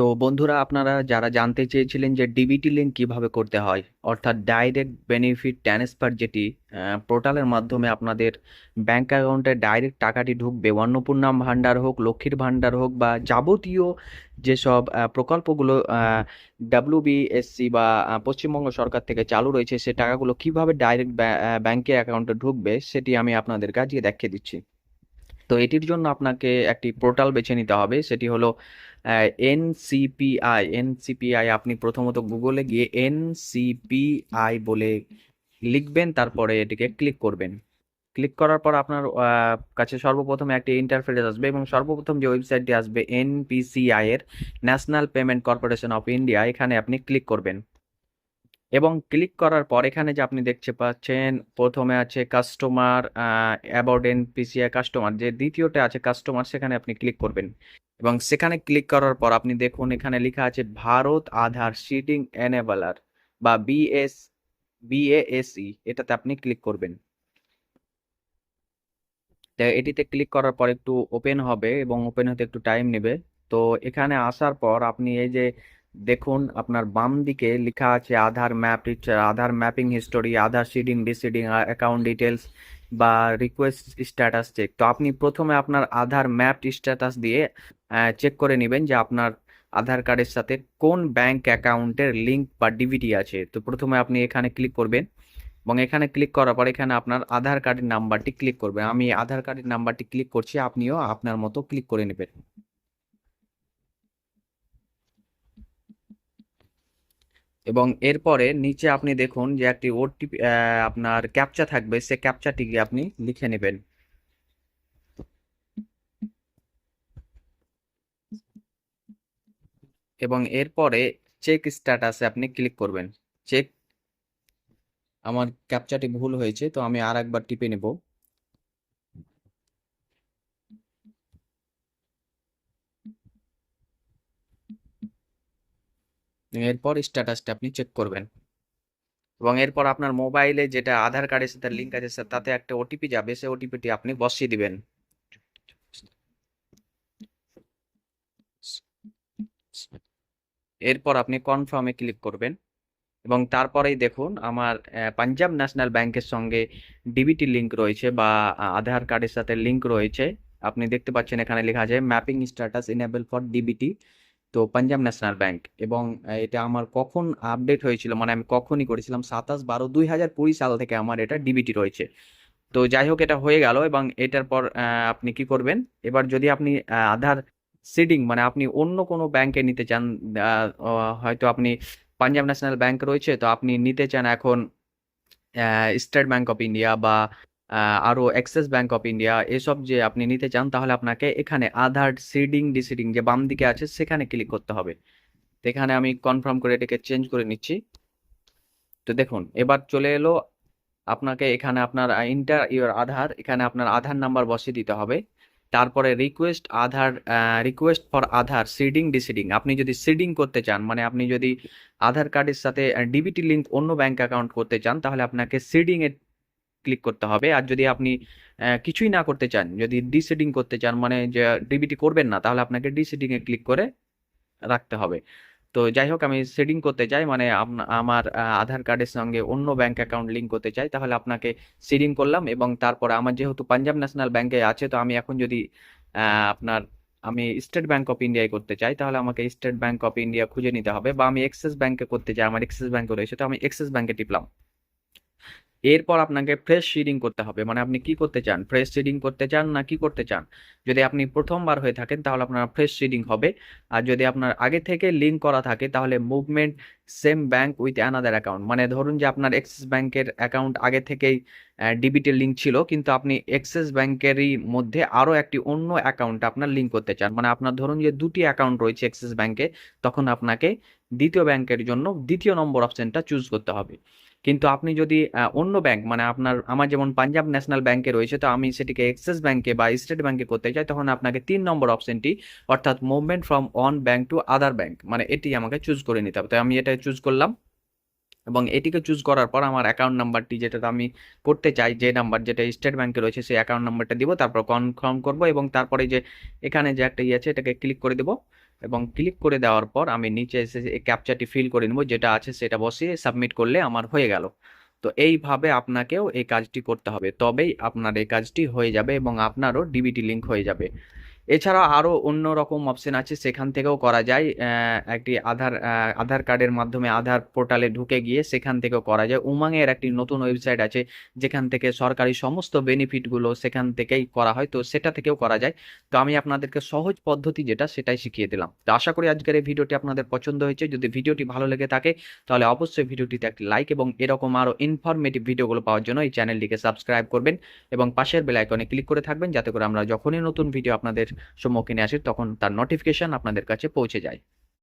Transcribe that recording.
তো বন্ধুরা, আপনারা যারা জানতে চেয়েছিলেন যে ডিবিটি লিঙ্ক কিভাবে করতে হয়, অর্থাৎ ডাইরেক্ট বেনিফিট ট্রান্সফার, যেটি পোর্টালের মাধ্যমে আপনাদের ব্যাংক অ্যাকাউন্টে ডাইরেক্ট টাকাটি ঢুকবে, অন্নপূর্ণা ভান্ডার হোক, লক্ষ্মীর ভান্ডার হোক, বা যাবতীয় যেসব প্রকল্পগুলো ডাব্লিউবিএসসি বা পশ্চিমবঙ্গ সরকার থেকে চালু রয়েছে, সে টাকাগুলো কিভাবে ডাইরেক্ট ব্যাংকের অ্যাকাউন্টে ঢুকবে সেটি আমি আপনাদের কাছে দেখিয়ে দিচ্ছি। তো এটির জন্য আপনাকে একটি পোর্টাল বেছে নিতে হবে, সেটি হলো এনসিপিআই। এনসিপিআই আপনি প্রথমত গুগলে গিয়ে এনসিপিআই বলে লিখবেন, তারপরে এটিকে ক্লিক করবেন। ক্লিক করার পর আপনার কাছে সর্বপ্রথম একটি ইন্টারফেস আসবে, এবং সর্বপ্রথম যে ওয়েবসাইটটি আসবে এনপিসিআই এর, national payment corporation of India, এখানে আপনি ক্লিক করবেন। এবং ক্লিক করার পর এখানে যে আপনি দেখতে পাচ্ছেন, প্রথমে আছে কাস্টমার অ্যাবাউট এনপিসিআই কাস্টমার, যে দ্বিতীয়টা আছে কাস্টমার, সেখানে আপনি ক্লিক করবেন। এবং সেখানে ক্লিক করার পর আপনি দেখুন এখানে লেখা আছে ভারত আধার সিডিং এনেবলার বা বিএএসই, এটাতে আপনি ক্লিক করবেন। তো এটিতে ক্লিক করার পর একটু ওপেন হবে এবং ওপেন হতে একটু টাইম নেবে। তো এখানে আসার পর আপনি এই যে দেখুন, আপনার বাম দিকে লেখা আছে আধার ম্যাপ, আধার ম্যাপিং হিস্টোরি, আধার সিডিং ডিসিডিং, অ্যাকাউন্ট ডিটেলস বা রিকোয়েস্ট স্ট্যাটাস চেক। তো আপনি প্রথমে আপনার আধার ম্যাপ স্ট্যাটাস দিয়ে চেক করে নেবেন যে আপনার আধার কার্ডের সাথে কোন ব্যাংক অ্যাকাউন্টের লিঙ্ক বা ডিবিটি আছে। তো প্রথমে আপনি এখানে ক্লিক করবেন, এবং এখানে ক্লিক করার পর এখানে আপনার আধার কার্ডের নাম্বারটি ক্লিক করবেন। আমি আধার কার্ডের নাম্বারটি ক্লিক করছি, আপনিও আপনার মতো ক্লিক করে নেবেন। এবং এরপরে নিচে আপনি দেখুন যে একটি ওটিপি, আপনার ক্যাপচা থাকবে, সে ক্যাপচাটিকে আপনি লিখে নেবেন। এবং এরপরে চেক স্ট্যাটাসে আপনি ক্লিক করবেন। চেক, আমার ক্যাপচাটি ভুল হয়েছে, তো আমি আর একবার টিপে নেব। এরপর স্ট্যাটাসটা আপনি চেক করবেন, এবং এরপর আপনার মোবাইলে যেটা আধার কার্ডের সাথে লিঙ্ক আছে তাতে একটা ওটিপি যাবে, সেই ওটিপিটি আপনি বসিয়ে দিবেন। এরপর আপনি কনফার্মে ক্লিক করবেন, এবং তারপরেই দেখুন আমার পাঞ্জাব ন্যাশনাল ব্যাংকের সঙ্গে ডিবিটি লিঙ্ক রয়েছে বা আধার কার্ডের সাথে লিঙ্ক রয়েছে। আপনি দেখতে পাচ্ছেন এখানে লেখা আছে mapping status enable for DBT, তো পাঞ্জাব ন্যাশনাল ব্যাংক। এবং এটা আমার কখন আপডেট হয়েছিল, মানে আমি কখনই করেছিলাম 27/12/2020 সাল থেকে আমার এটা ডিবিটি রয়েছে। তো যাই হোক, এটা হয়ে গেল। এবং এটার পর আপনি কি করবেন, এবার যদি আপনি আধার সিডিং, মানে আপনি অন্য কোনো ব্যাংকে নিতে চান, হয়তো আপনি পাঞ্জাব ন্যাশনাল ব্যাংক রয়েছে, তো আপনি নিতে চান এখন স্টেট ব্যাংক অফ ইন্ডিয়া বা আরো অ্যাক্সিস ব্যাংক অফ ইন্ডিয়া, এসব যে আপনি নিতে চান, তাহলে আপনাকে এখানে আধার সিডিং ডিসিডিং যে বাম দিকে আছে সেখানে ক্লিক করতে হবে। তো এখানে আমি কনফার্ম করে এটাকে চেঞ্জ করে নিচ্ছি। তো দেখুন এবার চলে এলো, আপনাকে এখানে আপনার ইন্টার ইউর আধার, এখানে আপনার আধার নাম্বার বসিয়ে দিতে হবে। তারপরে request Aadhaar, request for Aadhaar seeding deseeding, আপনি যদি সিডিং করতে চান, মানে আপনি যদি আধার কার্ডের সাথে ডিবিটি লিঙ্ক অন্য ব্যাংক অ্যাকাউন্ট করতে চান, তাহলে আপনাকে সিডিং এ ক্লিক করতে হবে। আর যদি আপনি কিছুই না করতে চান, যদি ডিসিডিং করতে চান, মানে যে ডিবিটি করবেন না, তাহলে আপনাকে ডিসিডিং এ ক্লিক করে রাখতে হবে। তো যাই হোক, আমি সেটিং করতে চাই, মানে আমার আধার কার্ডের সঙ্গে অন্য ব্যাংক অ্যাকাউন্ট লিঙ্ক করতে চাই, তাহলে আপনাকে সিডিং করলাম। এবং তারপরে আমার যেহেতু পাঞ্জাব ন্যাশনাল ব্যাংকে আছে, তো আমি এখন যদি আপনার আমি স্টেট ব্যাংক অফ ইন্ডিয়ায় করতে চাই, তাহলে আমাকে স্টেট ব্যাংক অফ ইন্ডিয়া খুঁজে নিতে হবে। বা আমি এক্সিস ব্যাংকে করতে চাই, আমার এক্সিস ব্যাংকে রয়েছে, তো আমি এক্সিস ব্যাংকে টিপলাম। এরপর আপনাকে ফ্রেশ সিডিং করতে হবে, মানে আপনি কি করতে চান, ফ্রেশ সিডিং করতে চান না কি করতে চান। যদি আপনি প্রথমবার হয়ে থাকেন তাহলে আপনার ফ্রেশ সিডিং হবে। আর যদি আপনার আগে থেকে লিঙ্ক করা থাকে তাহলে movement same bank with another account, মানে ধরুন যে আপনার এক্সিস ব্যাংকের অ্যাকাউন্ট আগে থেকেই ডিবিটির লিঙ্ক ছিল, কিন্তু আপনি এক্সিস ব্যাংকেরই মধ্যে আরও একটি অন্য অ্যাকাউন্ট আপনার লিঙ্ক করতে চান, মানে আপনার ধরুন যে দুটি অ্যাকাউন্ট রয়েছে এক্সিস ব্যাংকে, তখন আপনাকে দ্বিতীয় ব্যাংকের জন্য দ্বিতীয় নম্বর অপশনটা চুজ করতে হবে। কিন্তু আপনি যদি অন্য ব্যাংক, মানে আমার যেমন পাঞ্জাব ন্যাশনাল ব্যাংকে রয়েছে, তো আমি সেটিকে এক্সিস ব্যাংকে বা স্টেট ব্যাংকে করতে চাই, তখন আপনাকে 3 নম্বর অপশনটি, অর্থাৎ movement from one bank to other bank, মানে এটি আমাকে চুজ করে নিতে হবে। তো আমি এটা চুজ করলাম, এবং এটিকে চুজ করার পর আমার অ্যাকাউন্ট নাম্বারটি যেটা আমি করতে চাই, যে নাম্বার যেটা স্টেট ব্যাংকে রয়েছে, সেই অ্যাকাউন্ট নাম্বারটা দিব, তারপর কনফার্ম করব, এবং তারপরে যে এখানে যে একটা ইয়ে আছে এটাকে ক্লিক করে দেব। এবং ক্লিক করে দেওয়ার পর আমি নিচে এসে এই ক্যাপচাটি ফিল করে নেব, যেটা আছে সেটা বসিয়ে সাবমিট করলে আমার হয়ে গেল। তো এইভাবে আপনাকেও এই কাজটি করতে হবে, তবেই আপনার এই কাজটি হয়ে যাবে এবং আপনারও ডিবিটি লিঙ্ক হয়ে যাবে। এছাড়াও আরও অন্য রকম অপশন আছে, সেখান থেকেও করা যায়। একটি আধার কার্ডের মাধ্যমে আধার পোর্টালে ঢুকে গিয়ে সেখান থেকেও করা যায়। উমাংয়ের একটি নতুন ওয়েবসাইট আছে, যেখান থেকে সরকারি সমস্ত বেনিফিটগুলো সেখান থেকেই করা হয়, তো সেটা থেকেও করা যায়। তো আমি আপনাদেরকে সহজ পদ্ধতি যেটা সেটাই শিখিয়ে দিলাম। তো আশা করি আজকের এই ভিডিওটি আপনাদের পছন্দ হয়েছে। যদি ভিডিওটি ভালো লেগে থাকে তাহলে অবশ্যই ভিডিওটিতে একটি লাইক, এবং এরকম আরও ইনফরমেটিভ ভিডিওগুলো পাওয়ার জন্য এই চ্যানেলটিকে সাবস্ক্রাইব করবেন এবং পাশের বেল আইকনে ক্লিক করে থাকবেন, যাতে করে আমরা যখনই নতুন ভিডিও আপনাদের সম্মুখীনে আসি তখন তার নোটিফিকেশন আপনাদের কাছে পৌঁছে যায়।